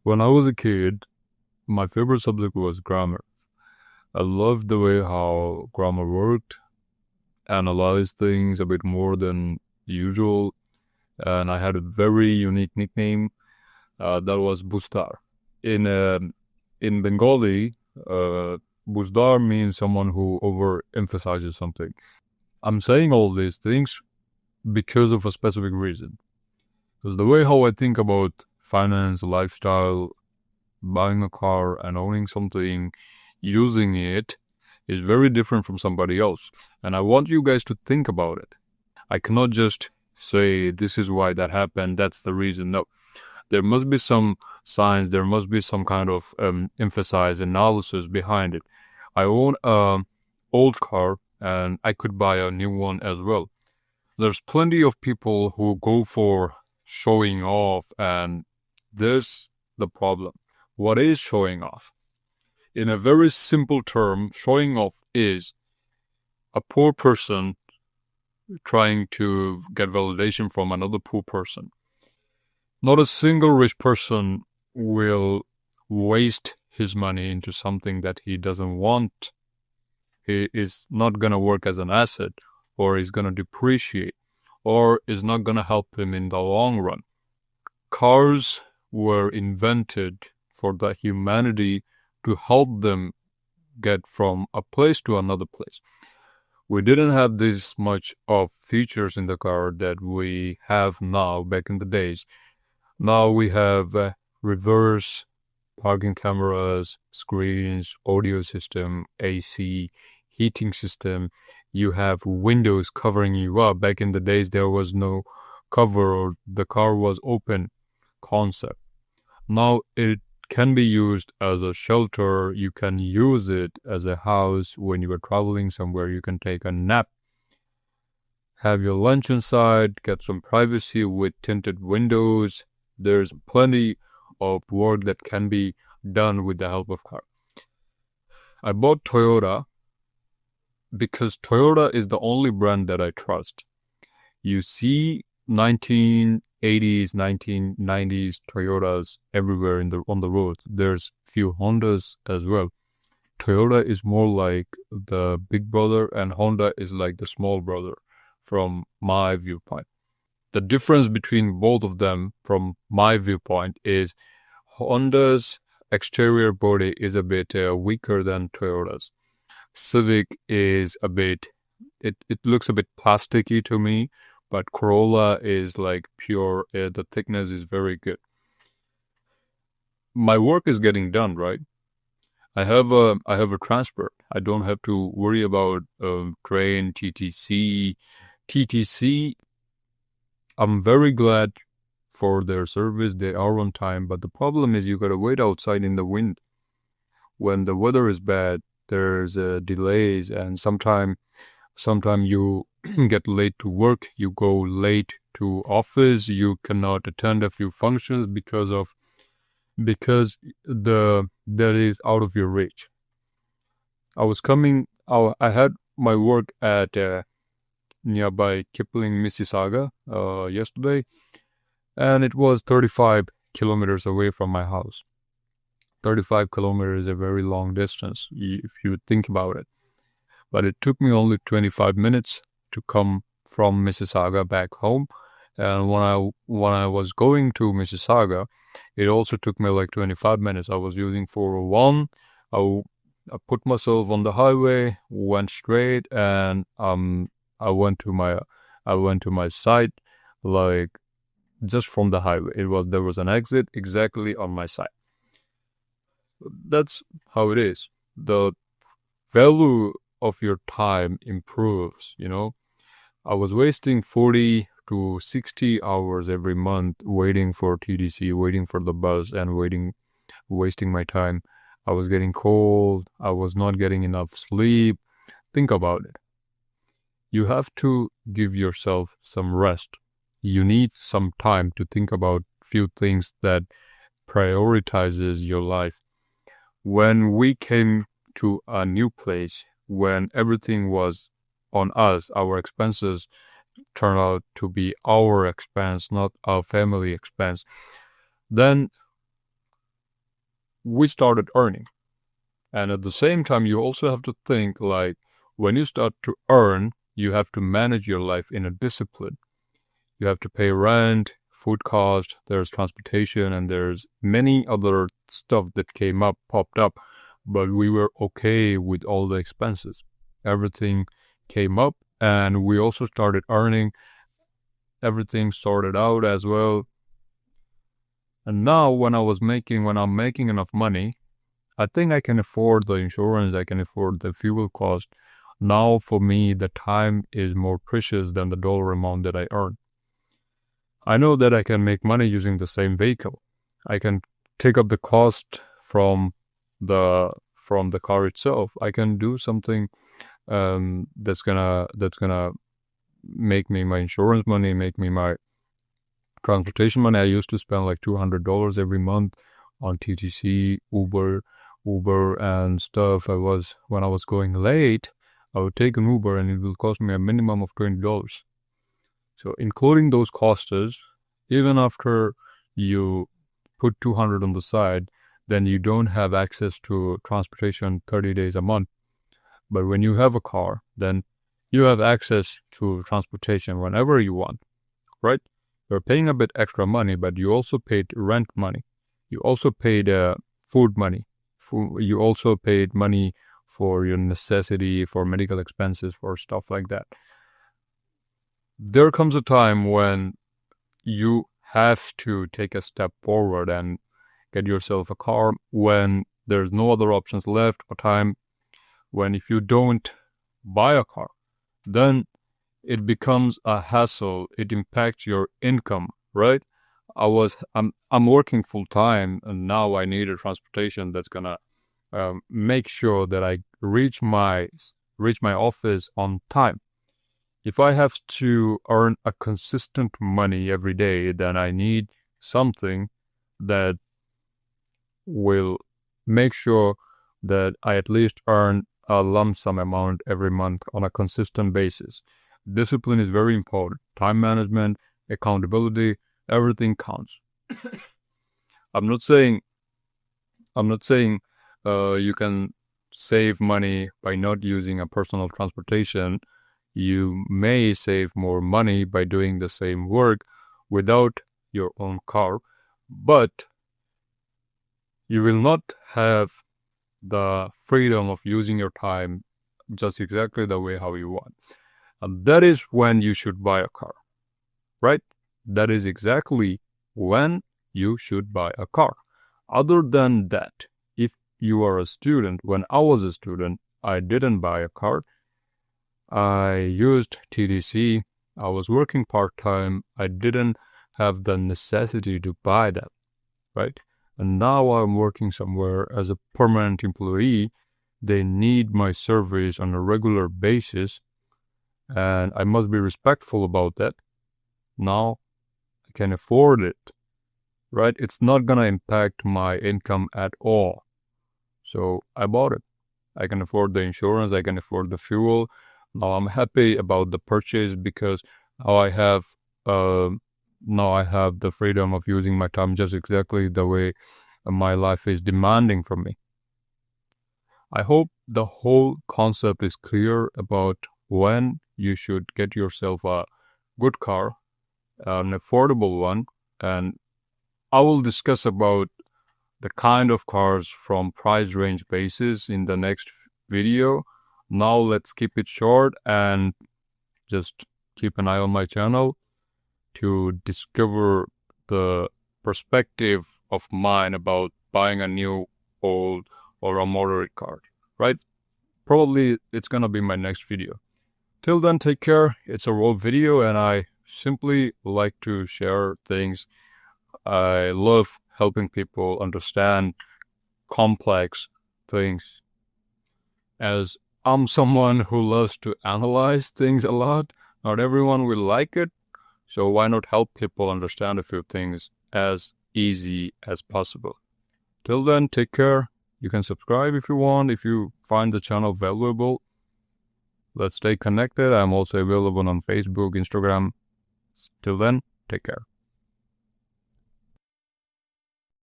When I was a kid, my favorite subject was grammar. I loved the way how grammar worked, analyzed things a bit more than usual, and I had a very unique nickname that was Bustar. In uh, in Bengali, Busdar means someone who overemphasizes something. I'm saying all these things because of a specific reason. Because the way how I think about finance, lifestyle, buying a car and owning something, using it, is very different from somebody else. And I want you guys to think about it. I cannot just say this is why that happened, that's the reason. No, there must be some science, there must be some kind of emphasize analysis behind it. I own a old car and I could buy a new one as well. There's plenty of people who go for showing off, and there's the problem. What is showing off? In a very simple term, showing off is a poor person trying to get validation from another poor person. Not a single rich person will waste his money into something that he doesn't want. He is not going to work as an asset, or is going to depreciate, or is not going to help him in the long run. Cars were invented for the humanity to help them get from a place to another place. We didn't have this much of features in the car that we have now back in the days. Now we have reverse parking cameras, screens, audio system, AC, heating system. You have windows covering you up. Back in the days, there was no cover, or the car was open concept. Now it can be used as a shelter. You can use it as a house when you are traveling somewhere. You can take a nap, have your lunch inside, get some privacy with tinted windows. There's plenty of work that can be done with the help of car. I bought Toyota because Toyota is the only brand that I trust. You see 1980s, 1990s Toyotas everywhere on the road. There's few Hondas as well. Toyota is more like the big brother, and Honda is like the small brother from my viewpoint. The difference between both of them from my viewpoint is Honda's exterior body is a bit weaker than Toyota's. Civic is a bit, it looks a bit plasticky to me, but Corolla is like pure, the thickness is very good. My work is getting done, right? I have a transport. I don't have to worry about train, TTC. I'm very glad for their service. They are on time, but the problem is you gotta wait outside in the wind. When the weather is bad, there's delays, and sometime you get late to work, you go late to office, you cannot attend a few functions because that is out of your reach. I had my work at nearby Kipling, Mississauga yesterday, and it was 35 kilometers away from my house. 35 kilometers is a very long distance if you think about it. But it took me only 25 minutes to come from Mississauga back home. And when I was going to Mississauga, it also took me like 25 minutes. I was using 401. I put myself on the highway, went straight, and I went to my site like just from the highway. There was an exit exactly on my side. That's how it is. The value of your time improves, I was wasting 40 to 60 hours every month waiting for TDC, waiting for the bus, and wasting my time. I was getting cold. I was not getting enough sleep. Think about it. You have to give yourself some rest. You need some time to think about few things that prioritizes your life. When we came to a new place, when everything was on us, our expenses turned out to be our expense, not our family expense, then we started earning. And at the same time, you also have to think like when you start to earn, you have to manage your life in a discipline. You have to pay rent, food cost, there's transportation, and there's many other stuff that popped up, but we were okay with all the expenses. Everything came up, and we also started earning. Everything sorted out as well. And now when I'm making enough money, I think I can afford the insurance, I can afford the fuel cost. Now for me, the time is more precious than the dollar amount that I earn. I know that I can make money using the same vehicle. I can take up the cost from the car itself. I can do something that's gonna make me my insurance money, make me my transportation money. I used to spend like $200 every month on TTC, Uber, and stuff. When I was going late, I would take an Uber and it will cost me a minimum of $20. So including those costs, even after you put 200 on the side, then you don't have access to transportation 30 days a month. But when you have a car, then you have access to transportation whenever you want, right? You're paying a bit extra money, but you also paid rent money. You also paid food money. You also paid money for your necessity, for medical expenses, for stuff like that. There comes a time when you have to take a step forward and get yourself a car when there's no other options left, or time when if you don't buy a car, then it becomes a hassle. It impacts your income, right? I'm working full time, and now I need a transportation that's gonna make sure that I reach my office on time. If I have to earn a consistent money every day, then I need something that will make sure that I at least earn a lump sum amount every month on a consistent basis. Discipline is very important. Time management, accountability, everything counts. I'm not saying you can save money by not using a personal transportation. You may save more money by doing the same work without your own car, but you will not have the freedom of using your time just exactly the way how you want. And that is when you should buy a car, right? That is exactly when you should buy a car. Other than that, if you are a student, when I was a student, I didn't buy a car. I used TTC. I was working part-time. I didn't have the necessity to buy that, right? And now I'm working somewhere as a permanent employee. They need my service on a regular basis, and I must be respectful about that. Now I can afford it, right? It's not gonna impact my income at all. So I bought it. I can afford the insurance. I can afford the fuel. Now I'm happy about the purchase because now I have the freedom of using my time just exactly the way my life is demanding from me. I hope the whole concept is clear about when you should get yourself a good car, an affordable one, and I will discuss about the kind of cars from price range basis in the next video. Now let's keep it short and just keep an eye on my channel to discover the perspective of mine about buying a new, old, or a moderate car, right? Probably it's gonna be my next video. Till then, take care. It's a raw video and I simply like to share things. I love helping people understand complex things. As I'm someone who loves to analyze things a lot, not everyone will like it, so why not help people understand a few things as easy as possible. Till then, take care. You can subscribe if you want, if you find the channel valuable. Let's stay connected. I'm also available on Facebook, Instagram. Till then, take care.